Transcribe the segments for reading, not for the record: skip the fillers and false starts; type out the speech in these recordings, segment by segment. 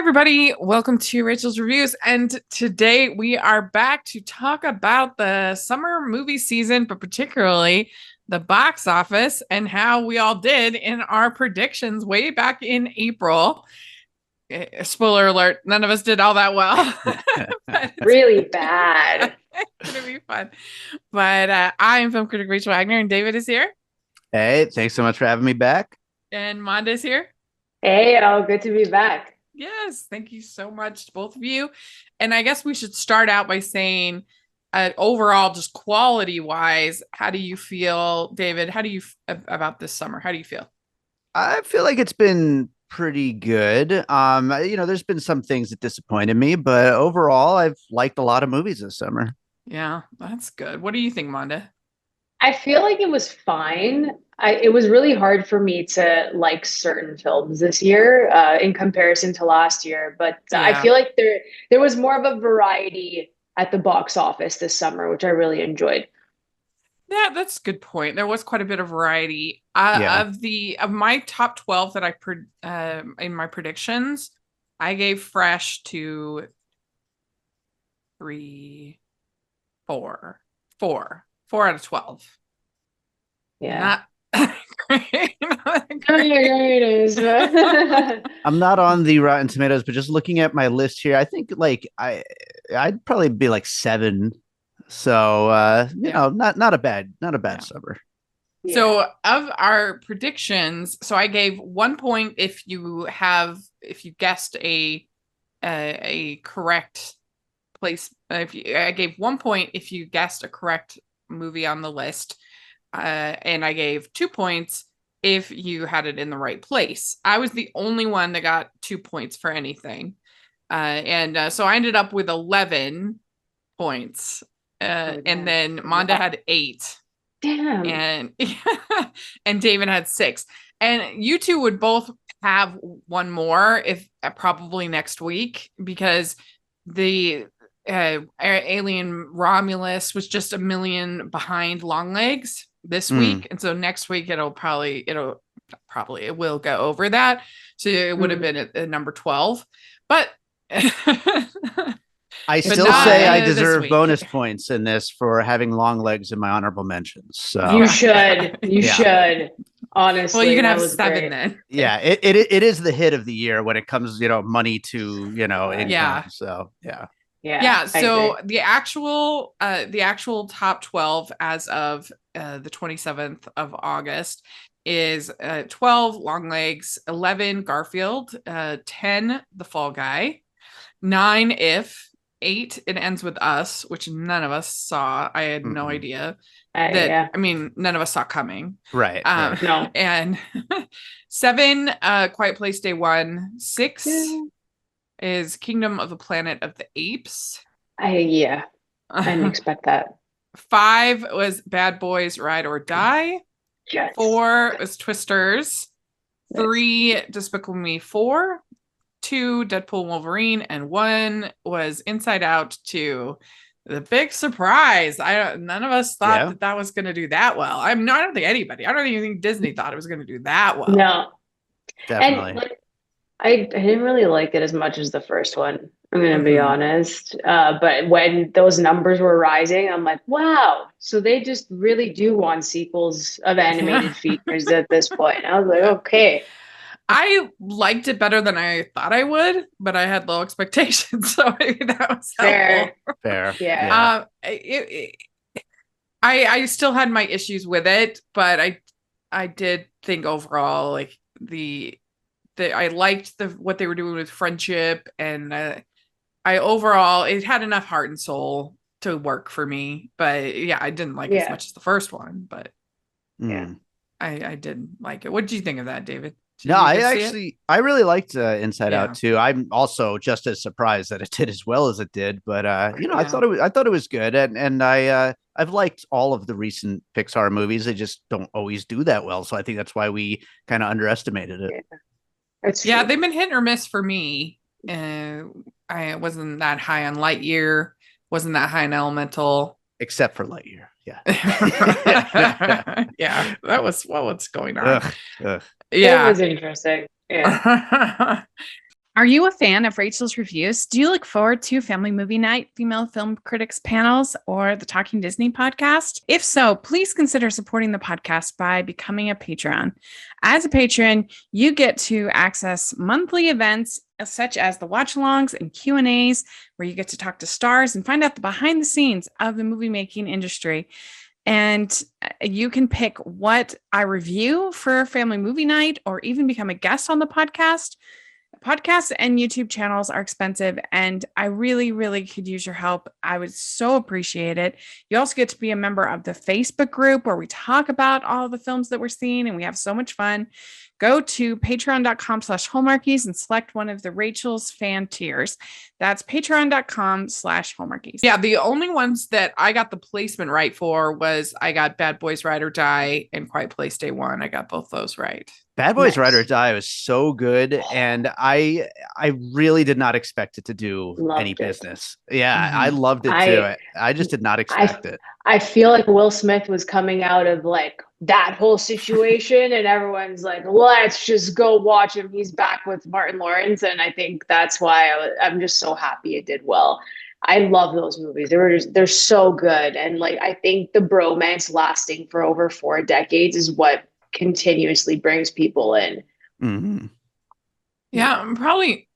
everybody. Welcome to Rachel's Reviews. And today we are back to talk about the summer movie season, but particularly the box office and how we all did in our predictions way back in April. Spoiler alert, none of us did all that well. Really bad. It's going to be fun. But I am film critic Rachel Wagner, and David is here. Hey, thanks so much for having me back. And Manda is here. Hey, good to be back. Yes, thank you so much to both of you. And I guess we should start out by saying, overall, just quality-wise, how do you feel, David? How do you about this summer? How do you feel? I feel like it's been pretty good. There's been some things that disappointed me, but overall, I've liked a lot of movies this summer. Yeah, that's good. What do you think, Manda? I feel like it was fine. It was really hard for me to like certain films this year, in comparison to last year. But I feel like there was more of a variety at the box office this summer, which I really enjoyed. Yeah, that's a good point. There was quite a bit of variety. Yeah. Of my top 12 that in my predictions, I gave Fresh to 3, 4, 4, 4 out of 12. Yeah. Not great. I'm not on the Rotten Tomatoes, but just looking at my list here, I think I'd probably be like 7. So not a bad summer. So of our predictions, so I gave 1 point if you guessed a correct place. I gave 1 point if you guessed a correct movie on the list, and I gave 2 points if you had it in the right place. I was the only one that got 2 points for anything, and so I ended up with 11 points, and then Manda had 8. Damn. And David had 6. And you two would both have one more if probably next week, because the Alien Romulus was just a million behind Longlegs this week, and so next week it will go over that, so it would have been at number 12, but I still say I deserve bonus points in this for having long legs in my honorable mentions. So you should. Honestly, well, you can have 7 great. Then. Yeah, it is the hit of the year when it comes, money to income. Yeah. So yeah. So the actual top 12 as of the 27th of August is 12 Longlegs, 11 Garfield, 10 The Fall Guy, 9 If, 8 It Ends With Us, which none of us saw. I had no idea that. I mean, none of us saw coming. Right. No. And 7 Quiet Place Day 1, 6 is Kingdom of the Planet of the Apes. I didn't expect that. 5 was Bad Boys Ride or Die. Yes. 4 was Twisters. 3 Despicable Me 4. 2 Deadpool Wolverine, and 1 was Inside Out 2. The big surprise. None of us thought that was going to do that well. I don't think anybody. I don't even think Disney thought it was going to do that well. No, definitely. And I didn't really like it as much as the first one. I'm going to be honest. But when those numbers were rising, I'm like, wow. So they just really do want sequels of animated features at this point. I was like, okay. I liked it better than I thought I would, but I had low expectations, so maybe that was fair. Fair. Yeah. I still had my issues with it, but I did think overall, like I liked what they were doing with friendship, and I overall it had enough heart and soul to work for me. But yeah, I didn't like it as much as the first one, but I did like it. What did you think of that, David? I really liked Inside Out too. I'm also just as surprised that it did as well as it did, but I thought it was good, and I've liked all of the recent Pixar movies. They just don't always do that well, so I think that's why we kind of underestimated it. Yeah, they've been hit or miss for me. I wasn't that high on Lightyear, wasn't that high on Elemental, except for Lightyear. Yeah. Yeah, that was what's going on. Ugh. Yeah, it was interesting. Yeah. Are you a fan of Rachel's reviews? Do you look forward to Family Movie Night, Female Film Critics panels, or the Talking Disney podcast? If so, please consider supporting the podcast by becoming a Patreon. As a patron, you get to access monthly events such as the watch-alongs and Q&As, where you get to talk to stars and find out the behind the scenes of the movie making industry. And you can pick what I review for Family Movie Night or even become a guest on the podcast. Podcasts and YouTube channels are expensive, and I really, really could use your help. I would so appreciate it. You also get to be a member of the Facebook group where we talk about all the films that we're seeing, and we have so much fun. Go to patreon.com/Hallmarkies and select one of the Rachel's fan tiers. That's patreon.com/Hallmarkies. Yeah, the only ones that I got the placement right for was I got Bad Boys Ride or Die and Quiet Place Day One. I got both those right. Bad Boys Ride or Die was so good, and I really did not expect it to do any business. Yeah, I loved it too. I just did not expect it. I feel like Will Smith was coming out of like that whole situation, and everyone's like, let's just go watch him. He's back with Martin Lawrence, and I think that's why I'm just so happy it did well. I love those movies. They're so good, and like I think the bromance lasting for over 4 decades is what continuously brings people in. Mm-hmm. Yeah, probably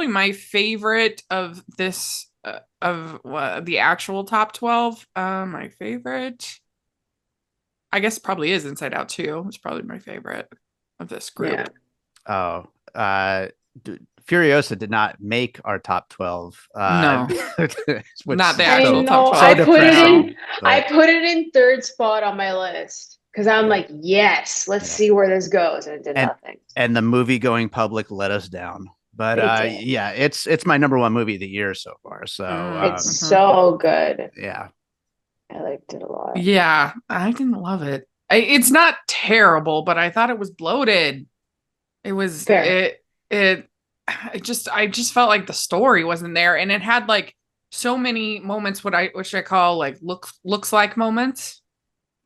my favorite of this the actual top 12. My favorite, I guess, probably is Inside Out 2. It's probably my favorite of this group. Yeah. Furiosa did not make our top 12. No, not the actual top 12. I put it in third spot on my list. Because I'm like, yes, let's see where this goes. And it did nothing. And the movie going public let us down. But yeah, it's my number 1 movie of the year so far. So it's so good. Yeah. I liked it a lot. Yeah, I didn't love it. It's not terrible, but I thought it was bloated. It was fair. I just felt like the story wasn't there. And it had like so many moments, which I call like looks like moments.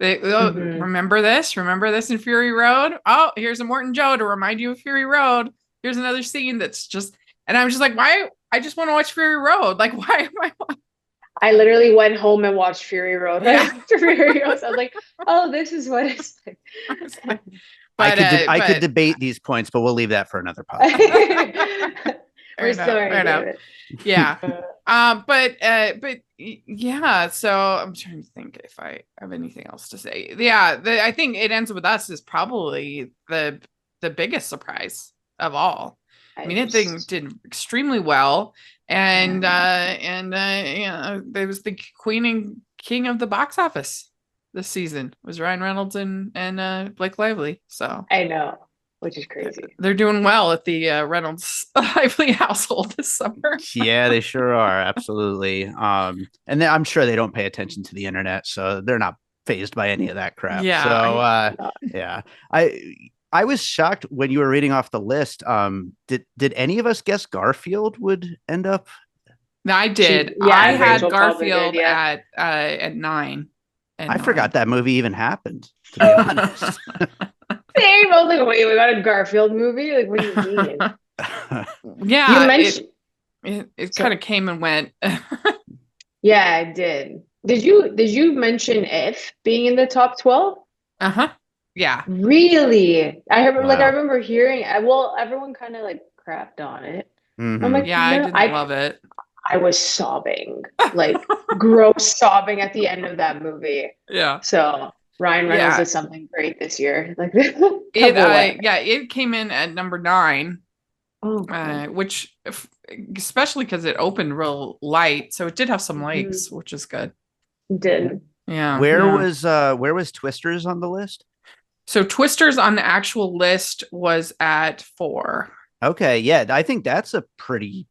Remember this in Fury Road. Oh, here's a Morton Joe to remind you of Fury Road. Here's another scene that's just, and I'm just like, why? I just want to watch Fury Road. Like, why am I literally went home and watched Fury Road after Fury Road. So I was like, oh, this is what it's like. I could debate these points, but we'll leave that for another podcast. We're sorry. Yeah. But yeah, so I'm trying to think if I have anything else to say. Yeah, I think It Ends With Us is probably the biggest surprise of all. I mean, it did extremely well, and it was the queen and king of the box office this season was Ryan Reynolds and Blake Lively. So I know. Which is crazy. They're doing well at the Reynolds Lively household this summer. Yeah, they sure are. Absolutely. And I'm sure they don't pay attention to the internet, so they're not fazed by any of that crap. Yeah. So, yeah. I was shocked when you were reading off the list. Did any of us guess Garfield would end up? No, I did. I had Garfield at 9. I forgot that movie even happened, to be honest. Same. I was like, wait, we got a Garfield movie? Like, what do you mean? Yeah, you mentioned it kind of came and went. Yeah, I did. Did you mention If being in the top 12? Yeah. Really? I remember hearing. Everyone kind of like crapped on it. Mm-hmm. I'm like, yeah, I didn't love it. I was sobbing, like gross sobbing at the end of that movie. Yeah. So. Ryan Reynolds did something great this year. Like it came in at number 9. Which especially because it opened real light, so it did have some likes, which is good. It did. Yeah. Where was Twisters on the list? So Twisters on the actual list was at 4. Okay, yeah, I think that's a pretty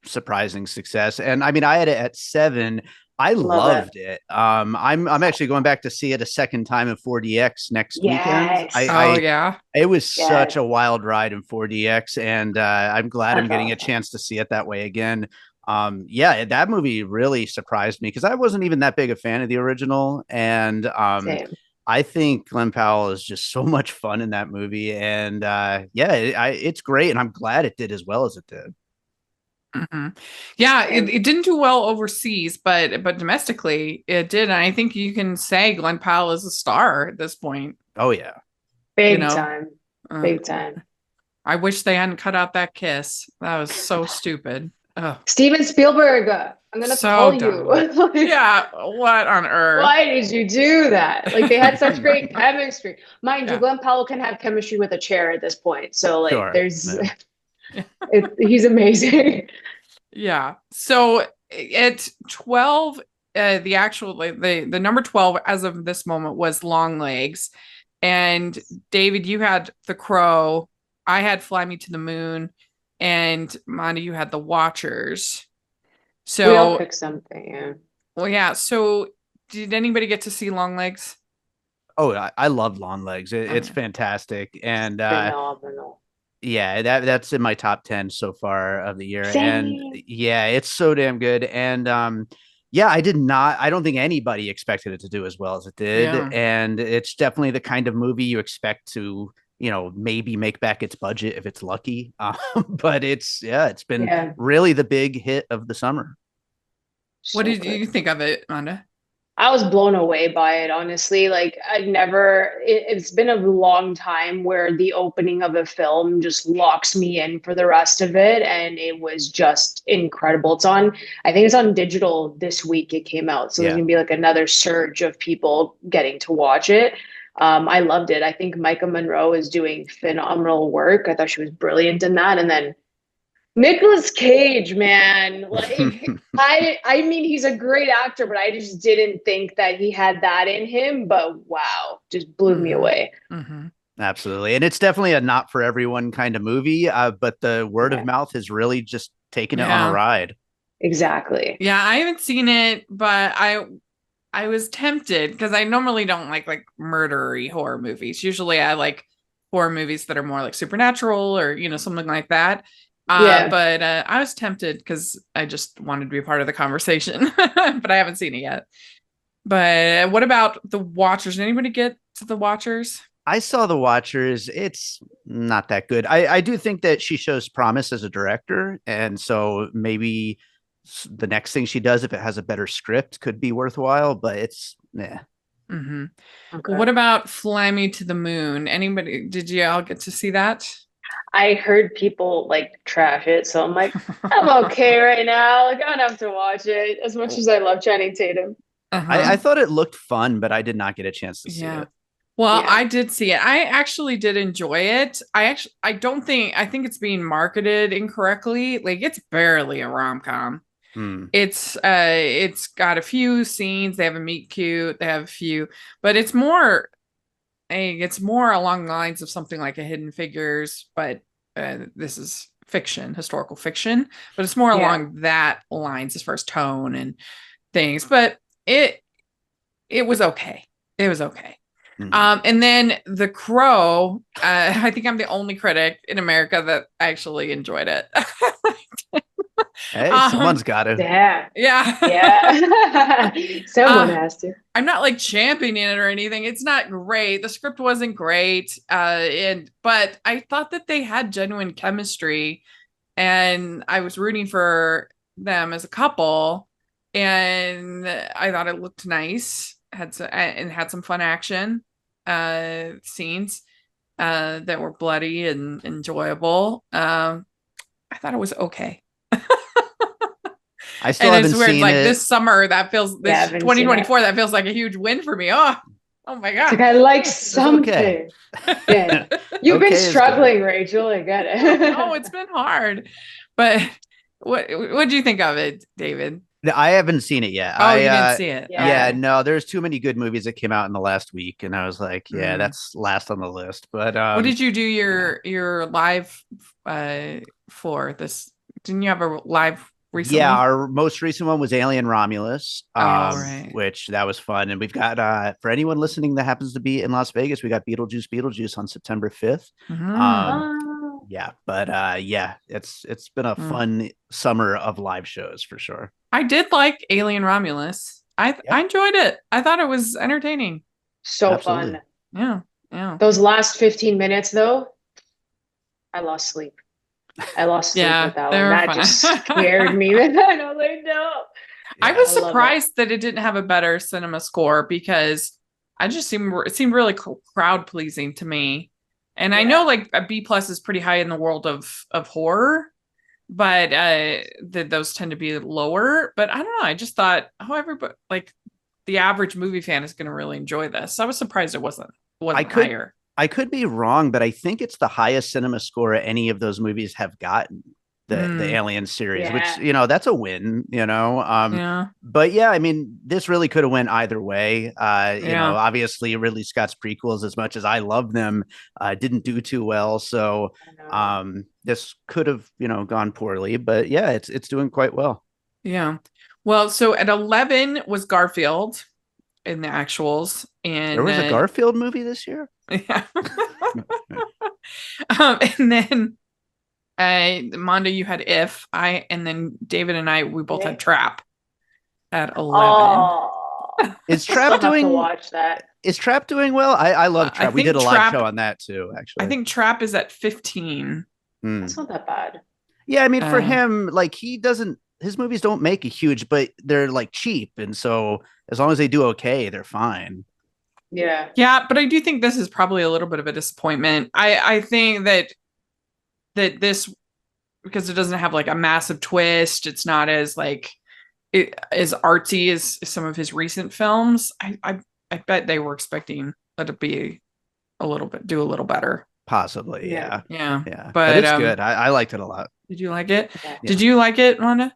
surprising success. And I mean, I had it at 7. I loved it. I'm actually going back to see it a second time in 4DX next weekend. It was such a wild ride in 4DX, and I'm glad I'm getting a chance to see it that way again. That movie really surprised me because I wasn't even that big a fan of the original, and I think Glenn Powell is just so much fun in that movie, and it's great, and I'm glad it did as well as it did. Mm-hmm. Yeah, it didn't do well overseas, but domestically it did. And I think you can say Glenn Powell is a star at this point. Oh yeah, big time. I wish they hadn't cut out that kiss. That was so stupid. Ugh. Steven Spielberg, I'm gonna call you. Yeah, what on earth? Why did you do that? Like, they had such great chemistry. Mind you, Glenn Powell can have chemistry with a chair at this point. So like, sure. there's, he's amazing. Yeah. So at 12, the actual the number 12 as of this moment was Long Legs, and David, you had The Crow. I had Fly Me to the Moon, and Manda, you had The Watchers. So we all picked something. Yeah. Well, yeah. So did anybody get to see Long Legs? Oh, I love Long Legs. It's fantastic, and phenomenal. Yeah, that's in my top 10 so far of the year. Same. And yeah, it's so damn good. And I don't think anybody expected it to do as well as it did. Yeah. And it's definitely the kind of movie you expect to, maybe make back its budget if it's lucky. But it's been really the big hit of the summer. What did you think of it, Manda? I was blown away by it, honestly. Like, it's been a long time where the opening of a film just locks me in for the rest of it. And it was just incredible. I think it's on digital this week. It came out. So there's going to be like another surge of people getting to watch it. I loved it. I think Micah Monroe is doing phenomenal work. I thought she was brilliant in that. And then Nicolas Cage, man, like I mean, he's a great actor, but I just didn't think that he had that in him. But wow, just blew me away. Mm-hmm. Absolutely. And it's definitely a not for everyone kind of movie, but the word of mouth has really just taken it on a ride. Exactly. Yeah, I haven't seen it, but I was tempted because I normally don't like murdery horror movies. Usually I like horror movies that are more like supernatural or, something like that. But I was tempted because I just wanted to be a part of the conversation, but I haven't seen it yet. But what about The Watchers? Did anybody get to The Watchers? I saw The Watchers. It's not that good. I do think that she shows promise as a director. And so maybe the next thing she does, if it has a better script, could be worthwhile, but it's, Mm-hmm. Okay. What about Fly Me to the Moon? Did you all get to see that? I heard people like trash it, so I'm like, I'm okay right now. Like, I don't have to watch it as much as I love Channing Tatum. I thought it looked fun, but I did not get a chance to see it. Well, I did see it. I actually did enjoy it. I think it's being marketed incorrectly. Like, it's barely a rom-com. It's got a few scenes. They have a meet cute. They have a few, but it's more along the lines of something like a Hidden Figures, but this is fiction, historical fiction, but it's more along that lines as far as tone and things. But it was okay. It was okay. And then The Crow, I think I'm the only critic in America that actually enjoyed it. Hey, someone's got to. Yeah. Someone has to. I'm not like championing it or anything. It's not great. The script wasn't great. But I thought that they had genuine chemistry, and I was rooting for them as a couple, and I thought it looked nice. Had some fun action scenes that were bloody and enjoyable. I thought it was okay. I still haven't seen like it. This summer, that feels 2024. That feels like a huge win for me. Oh my god! Like, I like something. Okay. Yeah, you've been struggling, Rachel. I get it. Oh, it's been hard. But what do you think of it, David? I haven't seen it yet. Oh, you didn't see it? Yeah, no, there's too many good movies that came out in the last week, and I was like, that's last on the list. But what did you do your live for this? Didn't you have a live recently? Yeah, our most recent one was Alien Romulus, which that was fun. And we've got for anyone listening that happens to be in Las Vegas, we got Beetlejuice on September 5th. It's been a fun summer of live shows for sure. I did like Alien Romulus. I enjoyed it. I thought it was entertaining. So Absolutely. fun. Yeah. Those last 15 minutes though, I lost sleep. With that one. That just scared me. Then I was like, no. I was surprised that it didn't have a better cinema score because it seemed really crowd pleasing to me. And I know like a B+ is pretty high in the world of horror, but those tend to be lower. But I don't know. I just thought, everybody, like the average movie fan is going to really enjoy this. I was surprised it wasn't higher. I could be wrong, but I think it's the highest cinema score any of those movies have gotten. The Alien series, which, that's a win, but yeah, I mean, this really could have went either way. Obviously Ridley Scott's prequels, as much as I love them, didn't do too well. So this could have, gone poorly, but yeah, it's doing quite well. Yeah. Well, so at 11 was Garfield in the actuals, and there was a Garfield movie this year. Yeah. And then Manda, you had If, and then David and I, we both had Trap at 11. Oh, is Trap doing? Watch that. Is Trap doing well? I love Trap. We did a live show on that too. Actually, I think Trap is at 15. That's not that bad. Yeah, I mean, for him, like his movies don't make a huge, but they're like cheap, and so as long as they do okay, they're fine. Yeah, but I do think this is probably a little bit of a disappointment. I think that this, because it doesn't have like a massive twist, it's not as like as artsy as some of his recent films. I bet they were expecting it to be do a little better. Possibly, yeah. But it's good. I liked it a lot. Did you like it? Yeah. Did you like it, Manda?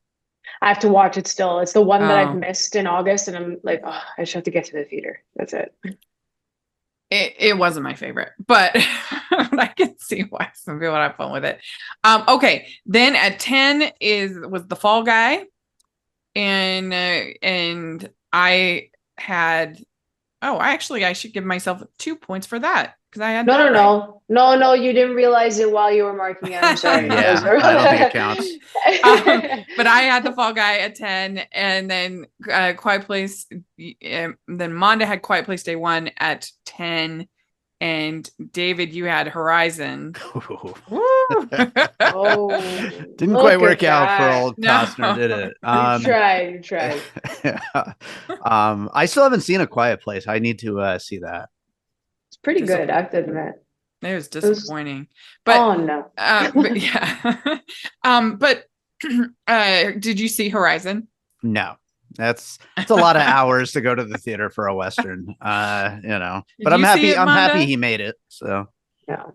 I have to watch it still. It's the one that I've missed in August, and I'm like, I just have to get to the theater. That's it. It wasn't my favorite, but I can see why some people would have fun with it. Okay, then at 10 was The Fall Guy, and I had. I should give myself 2 points for that because I had no. You didn't realize it while you were marking it. I'm sorry. Yeah, I don't think it counts. But I had The Fall Guy at 10, and then Quiet Place. Then Manda had Quiet Place Day 1 at 10, and David, you had Horizon. Didn't quite work out for old Costner, did it? You tried. I still haven't seen A Quiet Place. I need to see that. It's pretty good, I have to admit. It was disappointing. But oh no. But yeah. But did you see Horizon? No. It's a lot of hours to go to the theater for a Western, but I'm happy he made it. So yeah,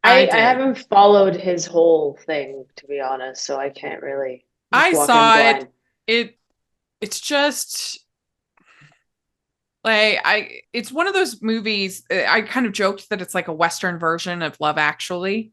I haven't followed his whole thing, to be honest, so I can't really. I saw it. It's just like it's one of those movies. I kind of joked that it's like a Western version of Love Actually.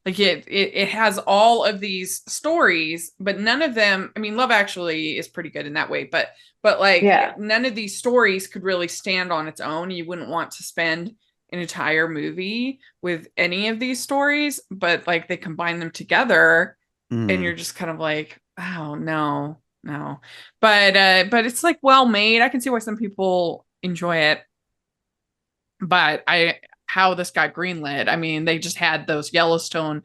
Like it has all of these stories, but none of them, I mean, Love Actually is pretty good in that way, but none of these stories could really stand on its own. You wouldn't want to spend an entire movie with any of these stories, but like they combine them together and you're just kind of like, oh no. But it's like well made. I can see why some people enjoy it. But how this got greenlit. I mean, they just had those Yellowstone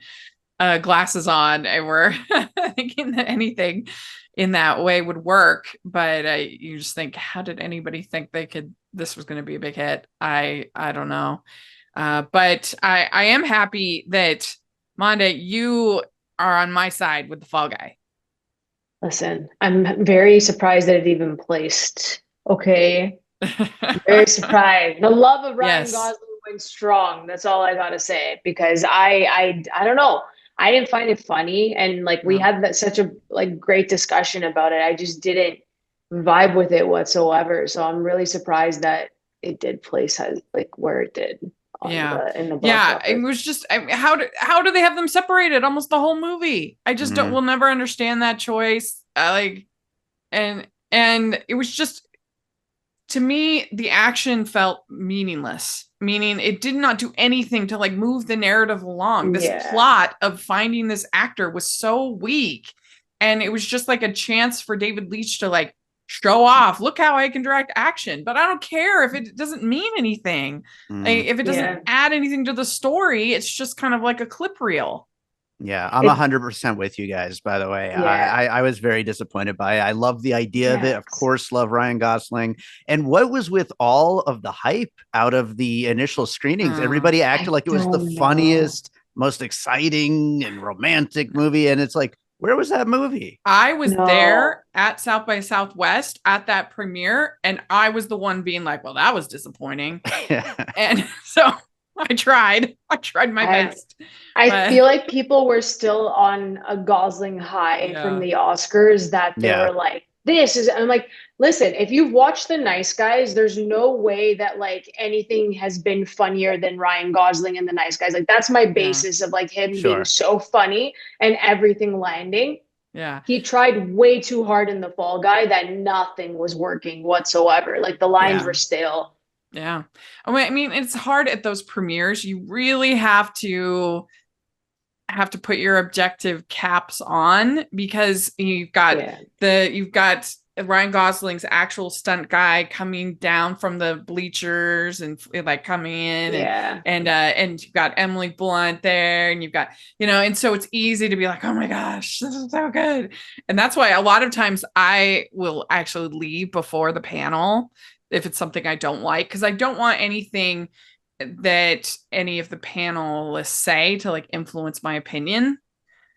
glasses on and were thinking that anything in that way would work. But you just think, how did anybody think this was going to be a big hit? I don't know. But I am happy that Manda, you are on my side with The Fall Guy. Listen, I'm very surprised that it even placed. Okay. Very surprised. The love of Ryan Gosling went strong. That's all I gotta say, because I don't know. I didn't find it funny, and like we had such a great discussion about it. I just didn't vibe with it whatsoever. So I'm really surprised that it did place where it did. In the box office. It was just how do they have them separated almost the whole movie? I just will never understand that choice. And it was just, to me, the action felt meaningless, meaning it did not do anything to move the narrative along. This plot of finding this actor was so weak, and it was just like a chance for David Leitch to show off. Look how I can direct action. But I don't care if it doesn't mean anything. Like, if it doesn't add anything to the story, it's just kind of like a clip reel. Yeah, I'm 100% with you guys, by the way. I was very disappointed by it. I love the idea of it. Of course, love Ryan Gosling. And what was with all of the hype out of the initial screenings? Everybody acted like it was the funniest, most exciting and romantic movie. And it's like, where was that movie? I was there at South by Southwest at that premiere, and I was the one being like, well, that was disappointing. And so I tried my best. I feel like people were still on a Gosling high from the Oscars, that they were like, this is, I'm like, listen, if you've watched The Nice Guys, there's no way that like anything has been funnier than Ryan Gosling in The Nice Guys. Like, that's my basis of like him being so funny and everything landing. Yeah. He tried way too hard in The Fall Guy that nothing was working whatsoever. Like, the lines were stale. Yeah. I mean, it's hard at those premieres. You really have to put your objective caps on, because you've got Ryan Gosling's actual stunt guy coming down from the bleachers and like coming in, and you've got Emily Blunt there, and you've got, and so it's easy to be like, oh my gosh, this is so good. And that's why a lot of times I will actually leave before the panel if it's something I don't like, because I don't want anything that any of the panelists say to like influence my opinion.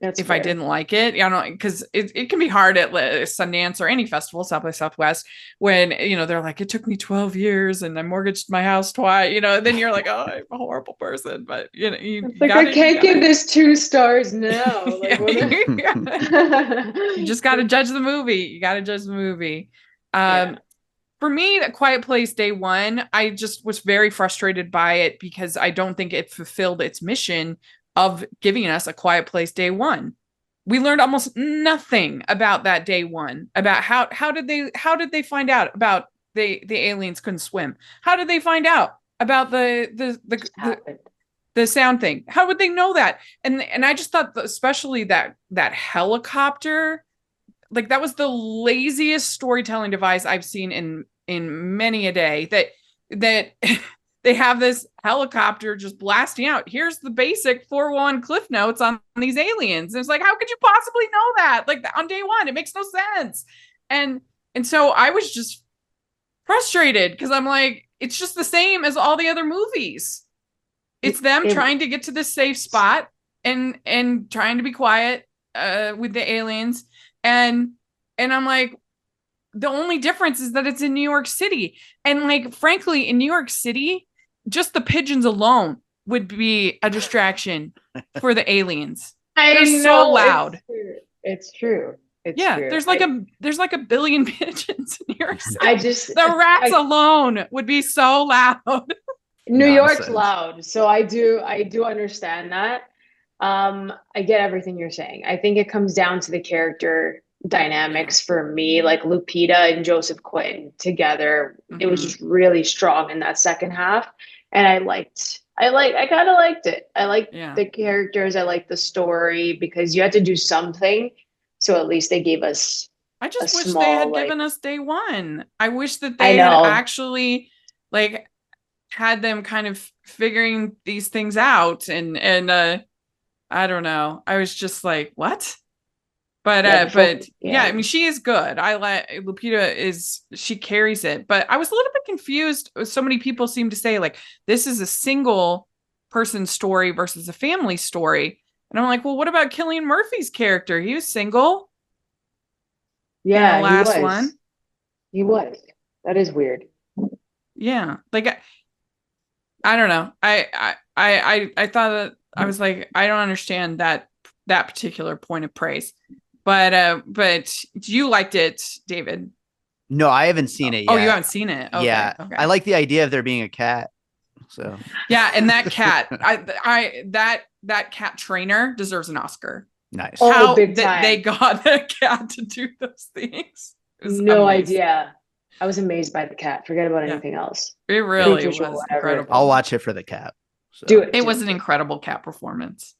That's if fair. I didn't like it, because it can be hard at Sundance or any festival, South by Southwest, when they're like, it took me 12 years and I mortgaged my house twice, then you're like, oh, I'm a horrible person. But I can't give this 2 stars now. Like, you just got to judge the movie. For me, A Quiet Place Day One, I just was very frustrated by it because I don't think it fulfilled its mission of giving us A Quiet Place Day One. We learned almost nothing about that day one, about how did they find out about the aliens couldn't swim? How did they find out about the sound thing? How would they know that? And I just thought, especially that helicopter, like, that was the laziest storytelling device I've seen in many a day, that they have this helicopter just blasting out. Here's the basic 411 cliff notes on these aliens. And it's like, how could you possibly know that? Like, on day one, it makes no sense. And so I was just frustrated because I'm like, it's just the same as all the other movies. It's them trying to get to this safe spot and trying to be quiet with the aliens. And I'm like, the only difference is that it's in New York City. And like, frankly, in New York City, just the pigeons alone would be a distraction for the aliens. They're so loud. It's true. There's like a billion pigeons in New York City. The rats alone would be so loud. New York's loud. So I do understand that. I get everything you're saying. I think it comes down to the character dynamics for me, like Lupita and Joseph Quinn together. It was just really strong in that second half. And I kind of liked it. I liked the characters. I liked the story because you had to do something. So at least they gave us I just wish they had given us day one. I wish that they had actually like had them kind of figuring these things out. And I don't know. I was just like, what? But I mean, she is good. I like Lupita she carries it. But I was a little bit confused. So many people seem to say like, this is a single person story versus a family story. And I'm like, well, what about Cillian Murphy's character? He was single. Yeah, the last one. He was. That is weird. Yeah, like I don't know. I thought that I was like, I don't understand that particular point of praise. But you liked it, David. No, I haven't seen it yet. Oh, you haven't seen it? Okay, yeah. Okay. I like the idea of there being a cat. So yeah, and that cat, that cat trainer deserves an Oscar. Nice. How they got the cat to do those things. No idea. I was amazed by the cat. Forget about anything else. It really was incredible. I'll watch it for the cat. So. Do it. It was an incredible cat performance.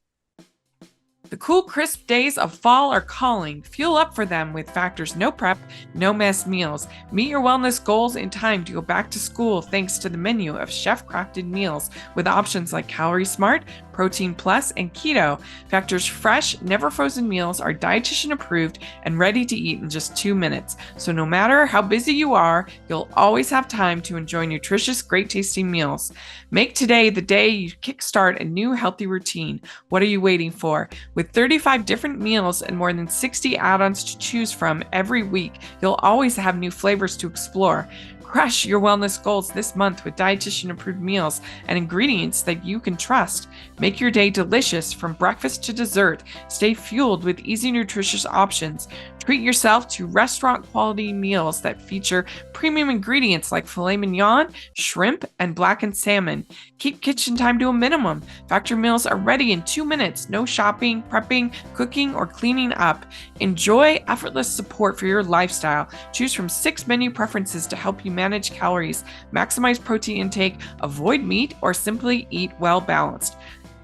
The cool, crisp days of fall are calling. Fuel up for them with Factor's no prep, no mess meals. Meet your wellness goals in time to go back to school thanks to the menu of chef-crafted meals with options like Calorie Smart, Protein Plus, and Keto. Factor's fresh, never frozen meals are dietitian approved and ready to eat in just 2 minutes. So no matter how busy you are, you'll always have time to enjoy nutritious, great tasting meals. Make today the day you kickstart a new healthy routine. What are you waiting for? With 35 different meals and more than 60 add-ons to choose from every week, you'll always have new flavors to explore. Crush your wellness goals this month with dietitian-approved meals and ingredients that you can trust. Make your day delicious from breakfast to dessert. Stay fueled with easy, nutritious options. Treat yourself to restaurant-quality meals that feature premium ingredients like filet mignon, shrimp, and blackened salmon. Keep kitchen time to a minimum. Factor meals are ready in 2 minutes. No shopping, prepping, cooking, or cleaning up. Enjoy effortless support for your lifestyle. Choose from 6 menu preferences to help you manage calories, maximize protein intake, avoid meat, or simply eat well balanced.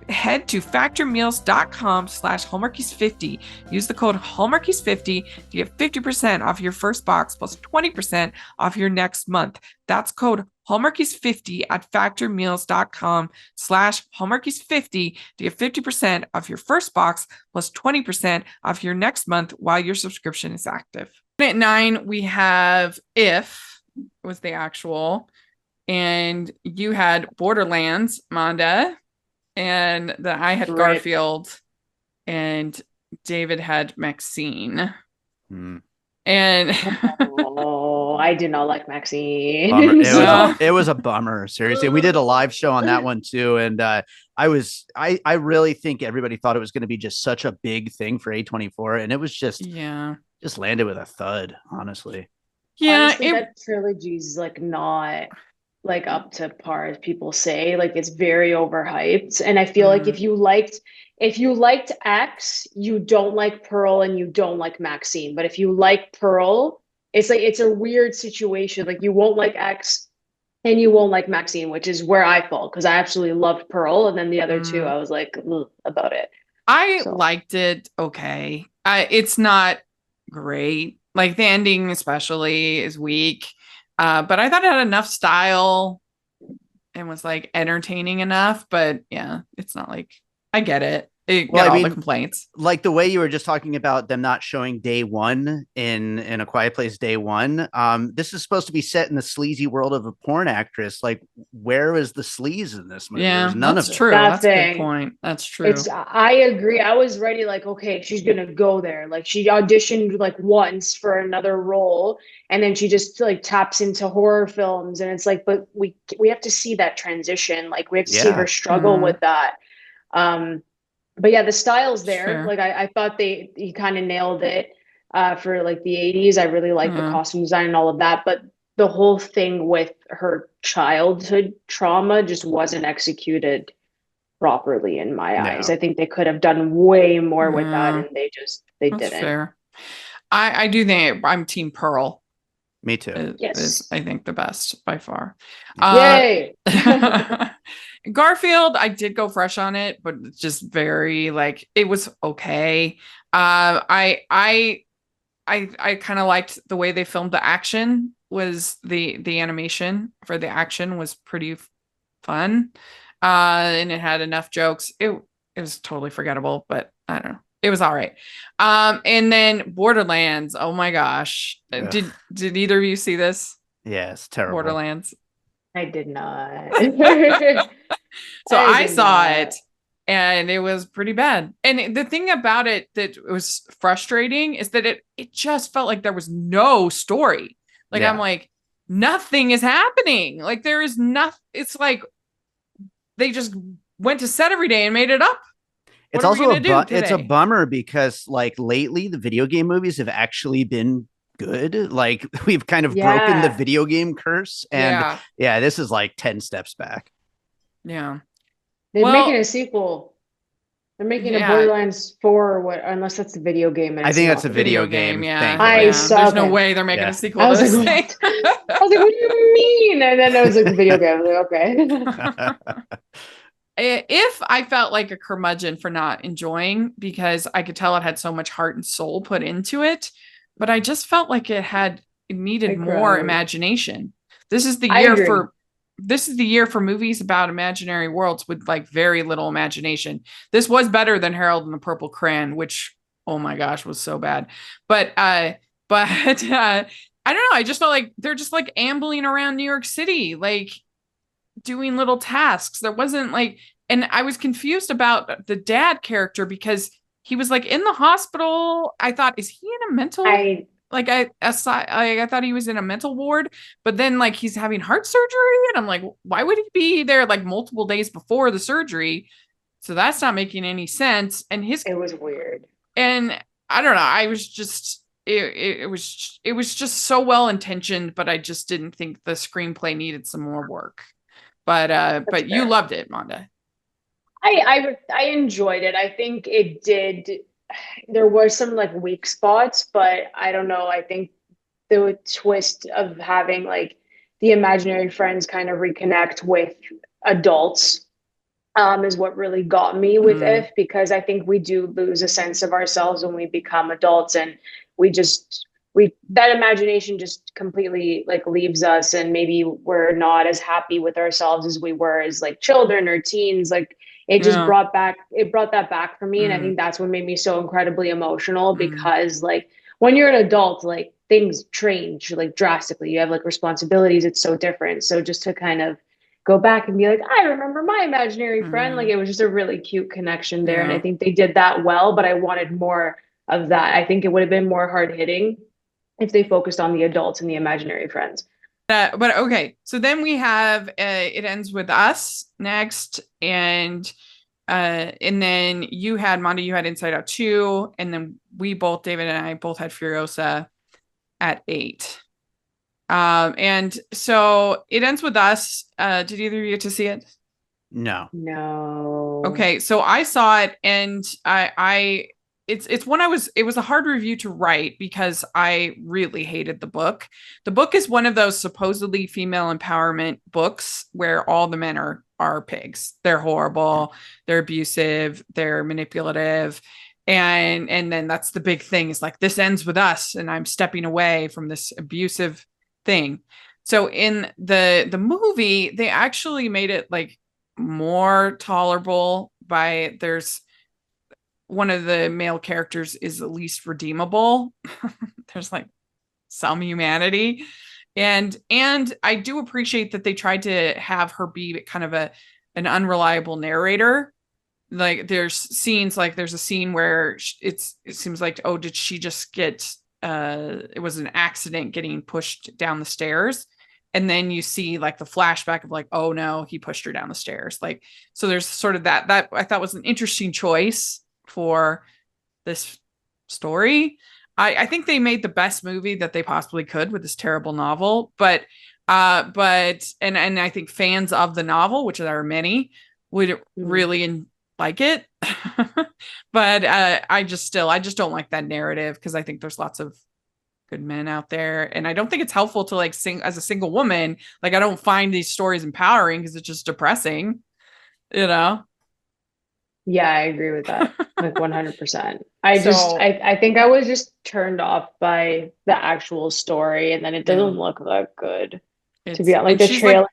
Head to factormeals.com/hallmarkies50. Use the code hallmarkies50 to get 50% off your first box plus 20% off your next month. That's code hallmarkies50 at factormeals.com/hallmarkies50 to get 50% off your first box plus 20% off your next month while your subscription is active. At 9, we have If was the actual, and you had Borderlands, Manda, and that I had Garfield, and David had Maxine. And I did not like Maxine. It was a bummer, seriously. We did a live show on that one too, and I really think everybody thought it was going to be just such a big thing for A24, and it was just landed with a thud, honestly. Honestly, that trilogy's like not like up to par as people say. Like it's very overhyped, and I feel like if you liked X, you don't like Pearl and you don't like Maxine. But if you like Pearl, it's like it's a weird situation. Like you won't like X and you won't like Maxine, which is where I fall because I absolutely loved Pearl, and then the other two I was like about it. I liked it. Okay, it's not great. Like the ending especially is weak. But I thought it had enough style and was like entertaining enough. But yeah, it's not like I get it. All the complaints. Like the way you were just talking about them not showing day one in A Quiet Place day one. This is supposed to be set in the sleazy world of a porn actress. Like, where is the sleaze in this movie? Yeah, there's none of it. True. That's a good point. That's true. I agree. I was ready, like, okay, she's gonna go there. Like she auditioned like once for another role, and then she just like taps into horror films, and it's like, but we have to see that transition. Like we have to see her struggle with that. But yeah, the style's there. Sure. Like I thought he kind of nailed it for like the 80s. I really like the costume design and all of that. But the whole thing with her childhood trauma just wasn't executed properly in my eyes. I think they could have done way more with that, and they didn't. Fair. I do think I'm Team Pearl. Me too. Is I think the best by far. Yay! Garfield, I did go fresh on it, but it's just very like it was okay. I kind of liked the way they filmed the action. Was the animation for the action was pretty fun, and it had enough jokes. It was totally forgettable, but I don't know. It was all right. And then Borderlands. Oh my gosh, did either of you see this? Yeah, it's terrible. I Borderlands. did not. So I saw it and it was pretty bad. And the thing about it that was frustrating is that it just felt like there was no story. Like I'm like, nothing is happening. Like there is nothing. It's like they just went to set every day and made it up. It's also it's a bummer because like lately the video game movies have actually been good. Like we've kind of broken the video game curse, and this is like 10 steps back. Yeah, they're making a sequel. They're making a Borderlands 4 or what? Unless that's the video game. I think that's a video game. Yeah, there's no way they're making a sequel. I was like, what do you mean? And then it was like the video game. I was like, okay. if I felt like a curmudgeon for not enjoying, because I could tell it had so much heart and soul put into it, but I just felt like it needed more imagination. This is the year for movies about imaginary worlds with like very little imagination. This was better than Harold and the Purple Crayon, which, oh my gosh, was so bad. But I don't know. I just felt like they're just like ambling around New York City, like doing little tasks. There wasn't like, and I was confused about the dad character because he was like in the hospital. I thought, is he in a mental? I thought he was in a mental ward, but then like he's having heart surgery, and I'm like, why would he be there like multiple days before the surgery? So that's not making any sense. And it was weird. And I don't know. I was just. It was just so well intentioned, but I just didn't think the screenplay needed some more work. But you loved it, Manda. I enjoyed it. I think it did. There were some like weak spots, but I don't know. I think the twist of having like the imaginary friends kind of reconnect with adults is what really got me with it, because I think we do lose a sense of ourselves when we become adults, and that imagination just completely like leaves us, and maybe we're not as happy with ourselves as we were as like children or teens. Like it just brought that back for me. And I think that's what made me so incredibly emotional, because like when you're an adult, like things change like drastically. You have like responsibilities. It's so different. So just to kind of go back and be like, I remember my imaginary friend, like it was just a really cute connection there. And I think they did that well, but I wanted more of that. I think it would have been more hard hitting if they focused on the adults and the imaginary friends. But okay, so then we have It Ends With Us next, and then you had Manda, you had Inside Out 2, and then David and I both had Furiosa at 8. And so It Ends With Us. Did either of you get to see it? No. Okay, so I saw it, and it was a hard review to write because I really hated the book. The book is one of those supposedly female empowerment books where all the men are pigs. They're horrible, they're abusive, they're manipulative. And then that's the big thing, is like, this ends with us and I'm stepping away from this abusive thing. So in the movie, they actually made it like more tolerable there's one of the male characters is at least redeemable. There's like some humanity. And I do appreciate that they tried to have her be kind of an unreliable narrator. Like there's scenes, like there's a scene where it seems like, oh, did she just get, it was an accident getting pushed down the stairs. And then you see like the flashback of like, oh no, he pushed her down the stairs. Like, so there's sort of that I thought was an interesting choice for this story. I think they made the best movie that they possibly could with this terrible novel, but and I think fans of the novel, which there are many, would really like it. But I just don't like that narrative, because I think there's lots of good men out there, and I don't think it's helpful to like sing as a single woman. Like I don't find these stories empowering, because it's just depressing, you know. Yeah, I agree with that. Like 100%. I think I was just turned off by the actual story, and then it doesn't look that good. To be honest, like the trailer.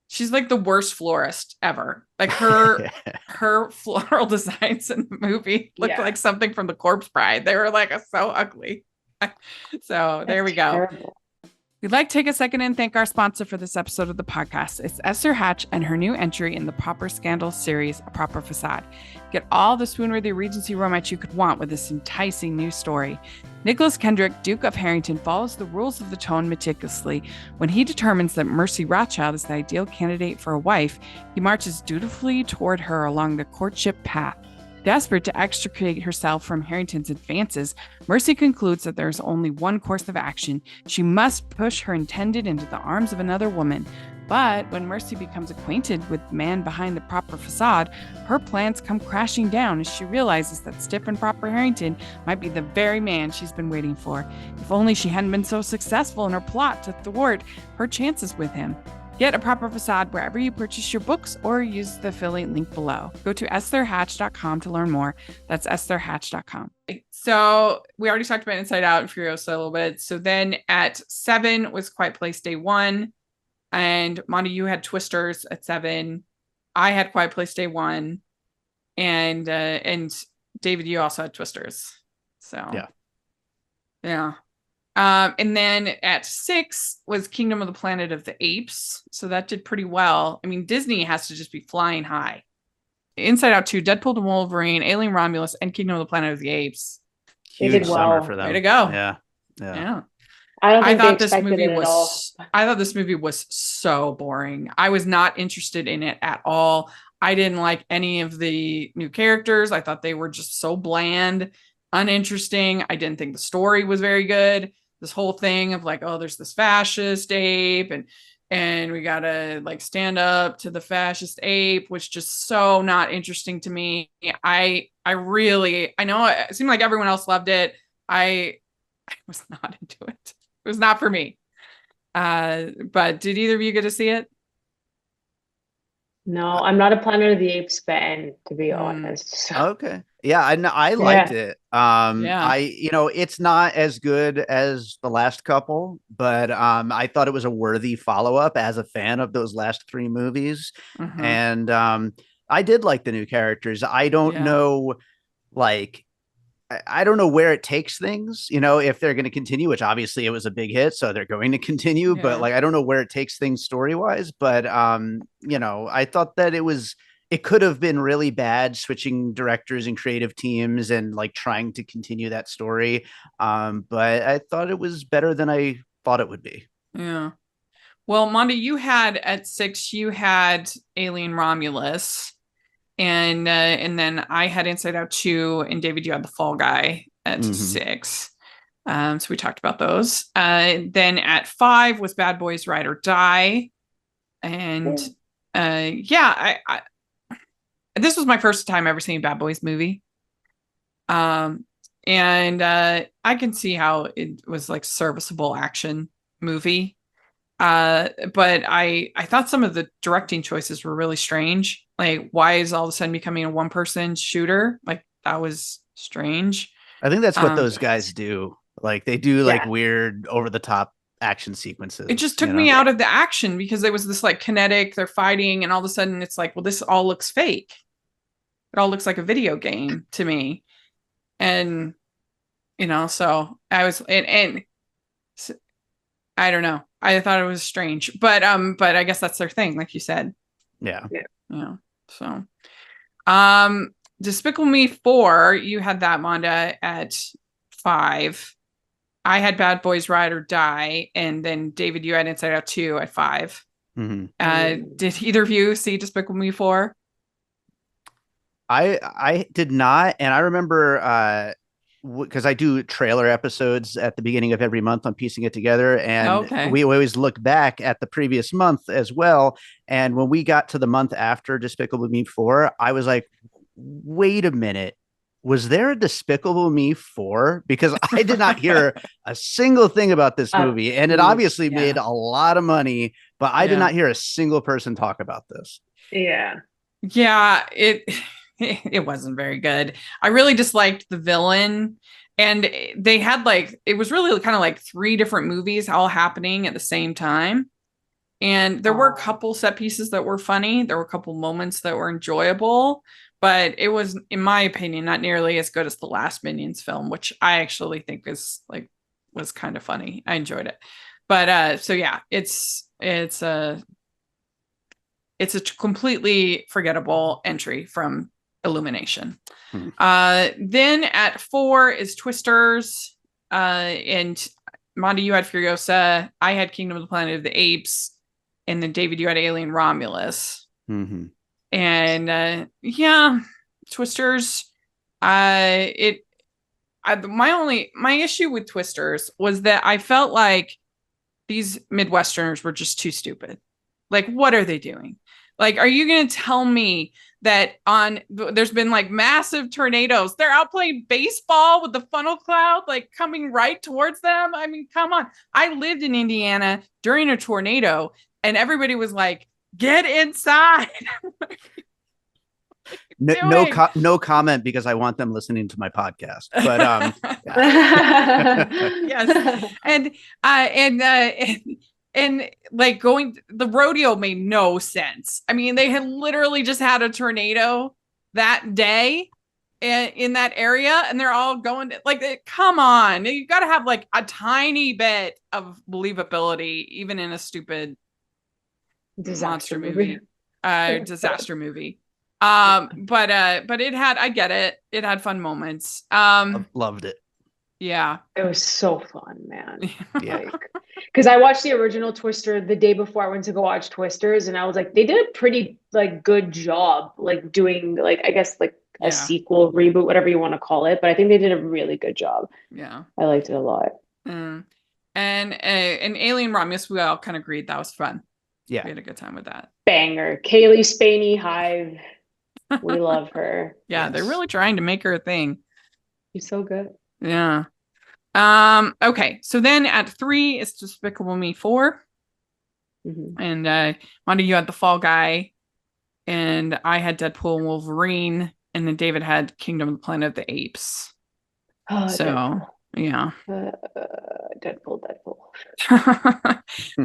She's like the worst florist ever. Like her floral designs in the movie looked like something from The Corpse Bride. They were like so ugly. So there we go. Terrible. We'd like to take a second and thank our sponsor for this episode of the podcast. It's Esther Hatch and her new entry in the Proper Scandal series, A Proper Facade. Get all the swoon-worthy Regency romance you could want with this enticing new story. Nicholas Kendrick, Duke of Harrington, follows the rules of the tone meticulously. When he determines that Mercy Rothschild is the ideal candidate for a wife, he marches dutifully toward her along the courtship path. Desperate to extricate herself from Harrington's advances, Mercy concludes that there is only one course of action. She must push her intended into the arms of another woman. But when Mercy becomes acquainted with the man behind the proper facade, her plans come crashing down as she realizes that stiff and proper Harrington might be the very man she's been waiting for. If only she hadn't been so successful in her plot to thwart her chances with him. Get a proper facade wherever you purchase your books or use the affiliate link below. Go to estherhatch.com to learn more. That's estherhatch.com. So we already talked about Inside Out and Furiosa a little bit. So then at 7 was Quiet Place Day 1. And Manda, you had Twisters at 7. I had Quiet Place Day 1. And David, you also had Twisters. So yeah. And then at 6 was Kingdom of the Planet of the Apes. So that did pretty well. I mean, Disney has to just be flying high. Inside Out 2, Deadpool and Wolverine, Alien Romulus, and Kingdom of the Planet of the Apes. Huge summer for them. Way to go. Yeah. I thought this movie was so boring. I was not interested in it at all. I didn't like any of the new characters. I thought they were just so bland, uninteresting. I didn't think the story was very good. This whole thing of like, oh, there's this fascist ape and we gotta like stand up to the fascist ape, was just so not interesting to me. I know it seemed like everyone else loved it. I was not into it. It was not for me. But did either of you get to see it? No, I'm not a Planet of the Apes fan, to be honest. So. Okay. Yeah, I liked it. It's not as good as the last couple, but I thought it was a worthy follow-up as a fan of those last 3 movies. And I did like the new characters. I don't know, I don't know where it takes things, if they're going to continue, which obviously it was a big hit, so they're going to continue, but I don't know where it takes things story-wise, but I thought that it could have been really bad switching directors and creative teams and like trying to continue that story. But I thought it was better than I thought it would be. Yeah. Well, Manda, you had at 6, you had Alien Romulus. And then I had Inside Out 2, and David, you had The Fall Guy at 6. So we talked about those. Then at 5 was Bad Boys Ride or Die. And I this was my first time ever seeing a Bad Boys movie. And I can see how it was like serviceable action movie. But I thought some of the directing choices were really strange. Like, why is all of a sudden becoming a one-person shooter? Like, that was strange. I think that's what those guys do. Like, they do like weird, over-the-top action sequences. It just took me out of the action because there was this like kinetic, they're fighting, and all of a sudden it's like, well, this all looks fake. It all looks like a video game to me. And so I was and so, I don't know. I thought it was strange, but I guess that's their thing, like you said. Yeah. So, Despicable Me 4, you had that, Manda, at 5. I had Bad Boys Ride or Die, and then David, you had Inside Out 2 at 5. Did either of you see Despicable Me 4? I did not, and I remember because I do trailer episodes at the beginning of every month on Piecing It Together, and we always look back at the previous month as well. And when we got to the month after Despicable Me 4, I was like, wait a minute, was there a Despicable Me 4? Because I did not hear a single thing about this movie, and it obviously made a lot of money, but I did not hear a single person talk about this. It wasn't very good. I really disliked the villain, and they had it was really kind of like 3 different movies all happening at the same time. And there were a couple set pieces that were funny. There were a couple moments that were enjoyable, but it was, in my opinion, not nearly as good as the last Minions film, which I actually think was kind of funny. I enjoyed it. But it's a completely forgettable entry from Illumination. Then at 4 is Twisters, and Manda, you had Furiosa. I had Kingdom of the Planet of the Apes, and then David, you had Alien Romulus. And Twisters. My issue with Twisters was that I felt like these Midwesterners were just too stupid. Like, what are they doing? Like, are you going to tell me that there's been like massive tornadoes? They're out playing baseball with the funnel cloud, like coming right towards them. I mean, come on. I lived in Indiana during a tornado, and everybody was like, get inside. No comment because I want them listening to my podcast. But yes, and like the rodeo made no sense. I mean, they had literally just had a tornado that day in that area, and they're all going like, come on, you got to have like a tiny bit of believability, even in a stupid monster movie, disaster movie. But I get it. It had fun moments. Loved it. Yeah. It was so fun, man. Yeah. Because I watched the original Twister the day before I went to go watch Twisters, and I was like, they did a pretty like good job, like doing like, I guess like a sequel, reboot, whatever you want to call it. But I think they did a really good job. Yeah. I liked it a lot. And Alien Romulus, we all kind of agreed that was fun. Yeah. We had a good time with that. Banger. Kaylee Spaney Hive. We love her. Yeah, they're really trying to make her a thing. She's so good. Yeah. Okay, so then at 3 it's Despicable Me 4. Mm-hmm. And Manda, you had The Fall Guy, and I had Deadpool and Wolverine, and then David had Kingdom of the Planet of the Apes. Oh, so Deadpool. Yeah. Deadpool.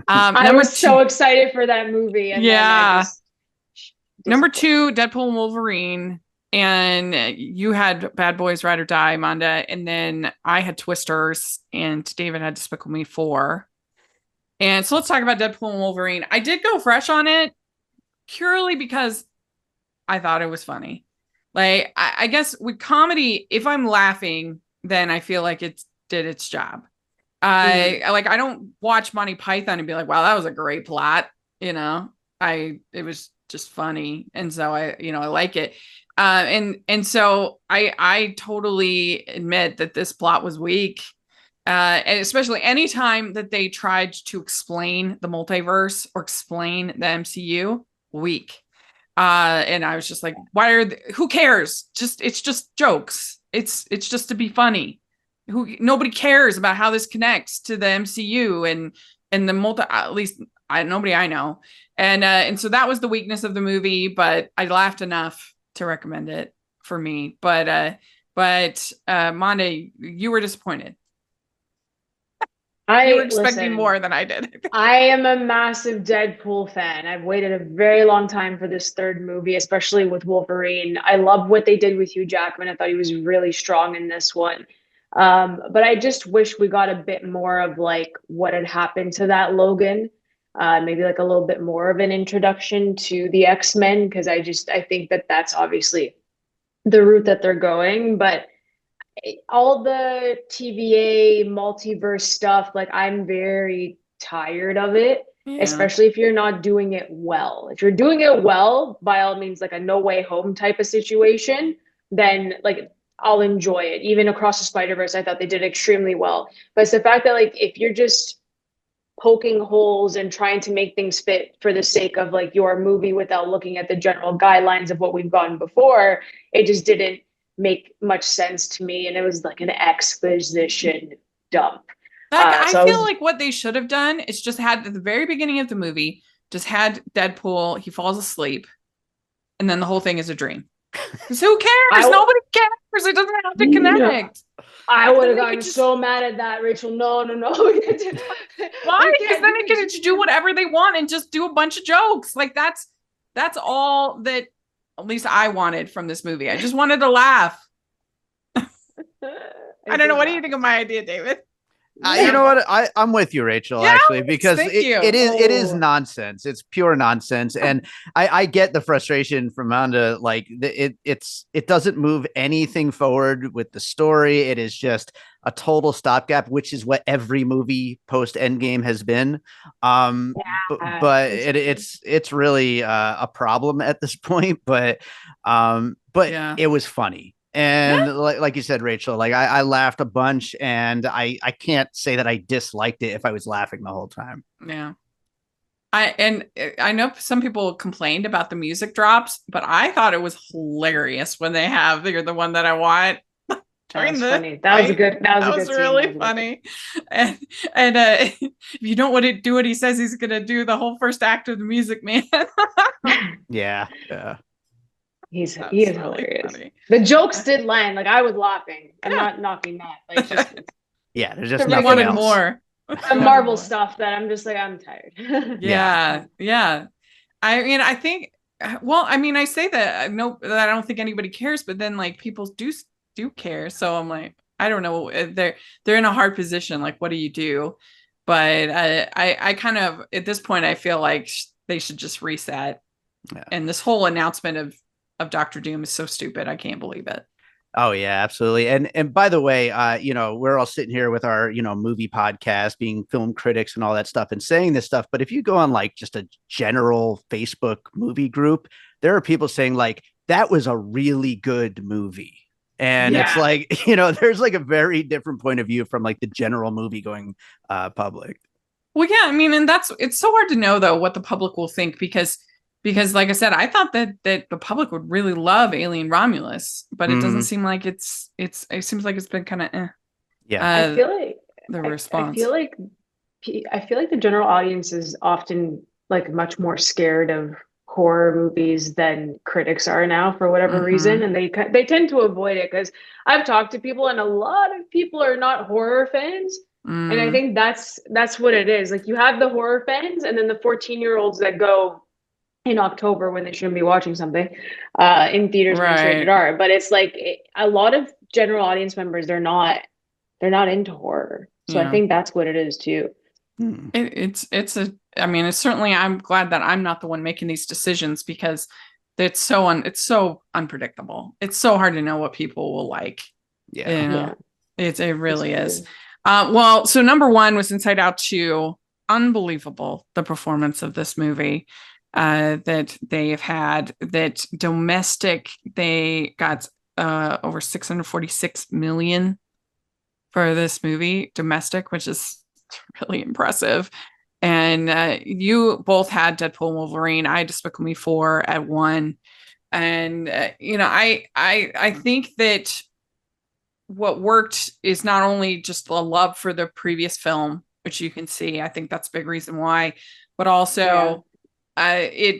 I was so excited for that movie. And yeah. Number 2, Deadpool and Wolverine. And you had Bad Boys Ride or Die, Manda. And then I had Twisters, and David had Despicable Me 4. And so let's talk about Deadpool and Wolverine. I did go fresh on it purely because I thought it was funny. Like, I guess with comedy, if I'm laughing, then I feel like it did its job. I don't watch Monty Python and be like, wow, that was a great plot. You know, it was just funny. And so I like it. And so I totally admit that this plot was weak. And especially anytime that they tried to explain the multiverse or explain the MCU, weak. And I was just like, who cares? It's just jokes. It's just to be funny. Nobody cares about how this connects to the MCU and the at least nobody I know. And so that was the weakness of the movie, but I laughed enough to recommend it for me. But Manda, you were disappointed. You were expecting more than I did. I am a massive Deadpool fan. I've waited a very long time for this third movie, especially with Wolverine. I love what they did with Hugh Jackman. I thought he was really strong in this one. But I just wish we got a bit more of like what had happened to that Logan. Maybe like a little bit more of an introduction to the X-Men, because I think that that's obviously the route that they're going. But all the TVA multiverse stuff, like I'm very tired of it, especially if you're not doing it well. If you're doing it well, by all means, like a No Way Home type of situation, then like I'll enjoy it. Even Across the Spider-Verse, I thought they did extremely well. But it's the fact that like if you're just poking holes and trying to make things fit for the sake of like your movie without looking at the general guidelines of what we've gotten before, it just didn't make much sense to me, and it was like an exposition dump. I feel like what they should have done is just had at the very beginning of the movie, just had Deadpool, he falls asleep, and then the whole thing is a dream. Because who cares? Nobody cares. It doesn't have to connect. I would have gotten so mad at that, Rachel. No. Why? Because then they can just do whatever they want and just do a bunch of jokes. Like that's all that at least I wanted from this movie. I just wanted to laugh. I don't know. What do you think of my idea, David? You know what? I'm with you, Rachel, actually, because it is nonsense. It's pure nonsense. And I get the frustration from Manda. Like it doesn't move anything forward with the story. It is just a total stopgap, which is what every movie post Endgame has been. But it's really a problem at this point. But it was funny. And like you said, Rachel, like I laughed a bunch, and I can't say that I disliked it if I was laughing the whole time. Yeah. I know some people complained about the music drops, but I thought it was hilarious when they have "You're the One That I Want." That was funny. That was a good. That was a good really funny. And if you don't want to do what he says, he's gonna do the whole first act of The Music Man. Yeah. He is really hilarious. Funny. The jokes did land. Like I was laughing. I'm not knocking that. Like just yeah, there's just nothing else. More. The Marvel stuff that I'm just like I'm tired. yeah. I mean, I think. Well, I mean, I say that that I don't think anybody cares, but then like people do care. So I'm like, I don't know. They're in a hard position. Like, what do you do? But I kind of at this point I feel like they should just reset. Yeah. And this whole announcement of Doctor Doom is so stupid. I can't believe it. Oh yeah, absolutely. And by the way, we're all sitting here with our, movie podcast, being film critics and all that stuff and saying this stuff. But if you go on like just a general Facebook movie group, there are people saying like, that was a really good movie. And it's like, there's like a very different point of view from like the general movie going public. Well, yeah, I mean, and it's so hard to know though what the public will think because like I said, I thought that the public would really love Alien Romulus, but it doesn't seem like it seems like it's been kind of I feel like the response. I feel like the general audience is often like much more scared of horror movies than critics are now for whatever reason, and they tend to avoid it because I've talked to people and a lot of people are not horror fans. And I think that's what it is. Like you have the horror fans and then the 14-year-olds that go in October when they shouldn't be watching something in theaters when it's rated R. But it's like a lot of general audience members, they're not into horror. So I think that's what it is too. It's certainly, I'm glad that I'm not the one making these decisions because it's so unpredictable. It's so hard to know what people will like. Yeah. It really is. Well, so number one was Inside Out 2. Unbelievable, the performance of this movie that they have had. That domestic, they got over 646 million for this movie domestic, which is really impressive. And you both had Deadpool and Wolverine. I had Despicable Me 4 at 1. And I think that what worked is not only just a love for the previous film, which you can see. I think that's a big reason why, but also I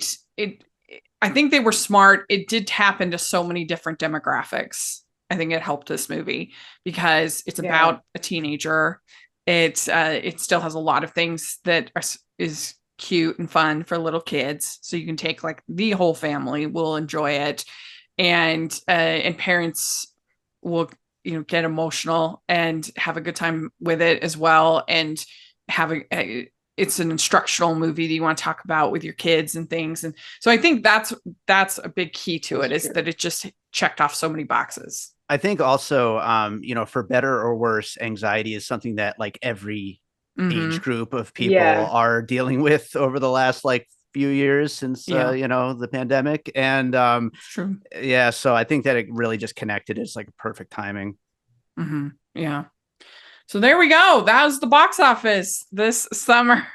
think they were smart. It did tap into so many different demographics. I think it helped this movie because it's about a teenager. It still has a lot of things that is cute and fun for little kids. So you can take like the whole family will enjoy it, and parents will get emotional and have a good time with it as well, and have it's an instructional movie that you want to talk about with your kids and things. And so I think that's a big key to it, is that it just checked off so many boxes. I think also, for better or worse, anxiety is something that like every age group of people are dealing with over the last like few years since, the pandemic. And true. Yeah, so I think that it really just connected. It's like perfect timing. Yeah. So there we go. That was the box office this summer.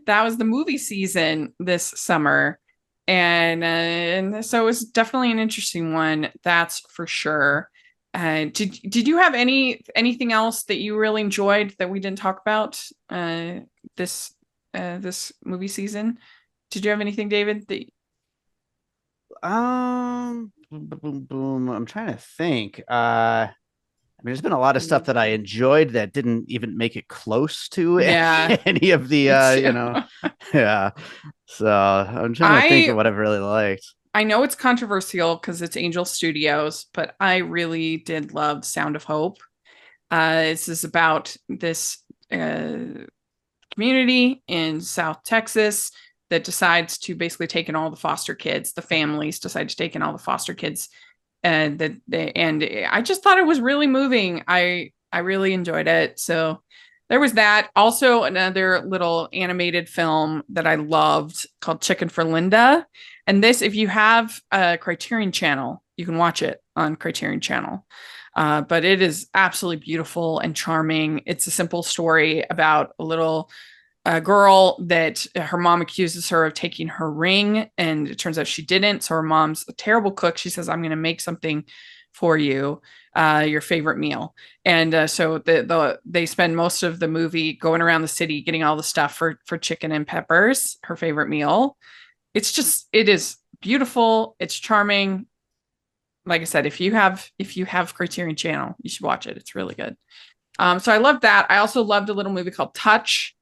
That was the movie season this summer. And so it was definitely an interesting one. That's for sure. Did you have anything else that you really enjoyed that we didn't talk about this movie season? Did you have anything, David? I'm trying to think. There's been a lot of stuff that I enjoyed that didn't even make it close to any of the, yeah. So I'm trying to think of what I've really liked. I know it's controversial because it's Angel Studios, but I really did love Sound of Hope. This is about this community in South Texas that decides to basically take in all the foster kids. The families decide to take in all the foster kids. And I just thought it was really moving. I really enjoyed it. So there was that. Also, another little animated film that I loved called Chicken for Linda. And this, if you have a Criterion Channel, you can watch it on Criterion Channel. But it is absolutely beautiful and charming. It's a simple story about a little girl that her mom accuses her of taking her ring, and it turns out she didn't. So her mom's a terrible cook. She says, I'm going to make something for you your favorite meal. And so they spend most of the movie going around the city getting all the stuff for chicken and peppers, her favorite meal. It is beautiful. It's charming. Like I said, if you have Criterion Channel, you should watch it. It's really good. So I loved that. I also loved a little movie called Touch,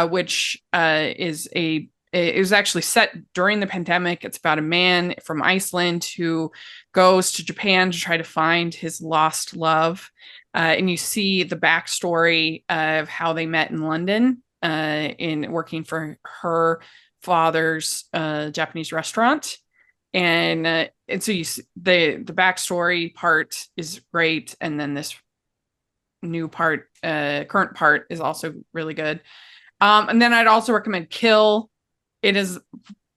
which it was actually set during the pandemic. It's about a man from Iceland who goes to Japan to try to find his lost love. And you see the backstory of how they met in London in working for her father's Japanese restaurant. And so you see the backstory part is great. And then this new part, current part is also really good. And then I'd also recommend Kill. It is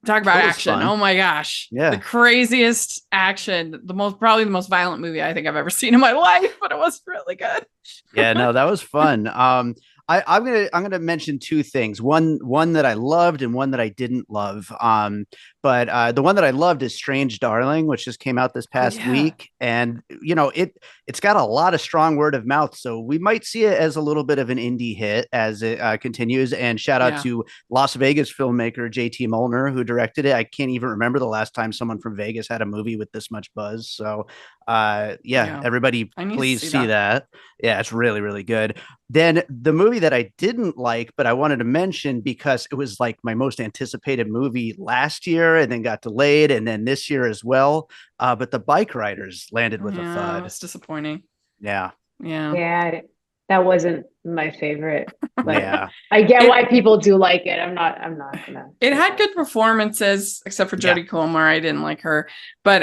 talk about action. Fun. Oh my gosh. Yeah. The craziest action, probably the most violent movie I think I've ever seen in my life, but it was really good. Yeah, no, that was fun. I'm gonna mention two things. One that I loved and one that I didn't love. But the one that I loved is Strange Darling, which just came out this past week, and it's got a lot of strong word of mouth. So we might see it as a little bit of an indie hit as it continues. And shout out to Las Vegas filmmaker JT Molnar, who directed it. I can't even remember the last time someone from Vegas had a movie with this much buzz. So everybody please see that. Yeah, it's really, really good. Then the movie that I didn't like, but I wanted to mention because it was like my most anticipated movie last year and then got delayed, and then this year as well. But The Bike Riders landed with a thud. It's disappointing. Yeah. That wasn't my favorite. But I get why people do like it. I'm not gonna. It had good performances, except for Jodie Comer. I didn't like her, but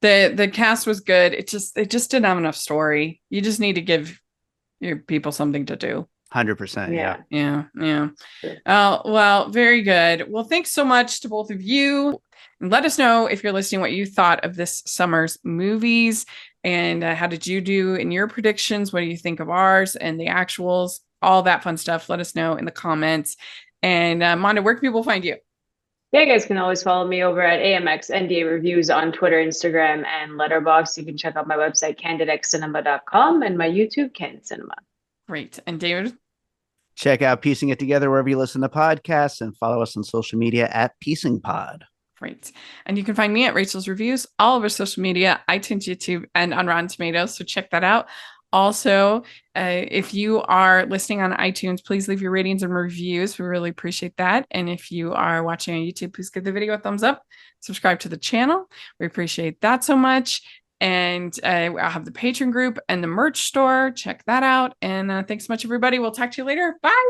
the cast was good. It just didn't have enough story. You just need to give your people something to do. 100%. Yeah. Well, very good. Well, thanks so much to both of you. And let us know if you're listening what you thought of this summer's movies, and how did you do in your predictions? What do you think of ours and the actuals? All that fun stuff. Let us know in the comments. And Manda, where can people find you? Yeah, you guys can always follow me over at AMX NDA Reviews on Twitter, Instagram, and Letterboxd. You can check out my website, candidxcinema.com, and my YouTube, Candid Cinema. Great. And David? Check out Piecing It Together wherever you listen to podcasts, and follow us on social media at Piecing Pod. Great. And you can find me at Rachel's Reviews, all over social media, iTunes, YouTube, and on Rotten Tomatoes. So check that out. Also, if you are listening on iTunes, please leave your ratings and reviews. We really appreciate that. And if you are watching on YouTube, please give the video a thumbs up. Subscribe to the channel. We appreciate that so much. And I'll have the Patreon group and the merch store. Check that out. And thanks so much, everybody. We'll talk to you later. Bye.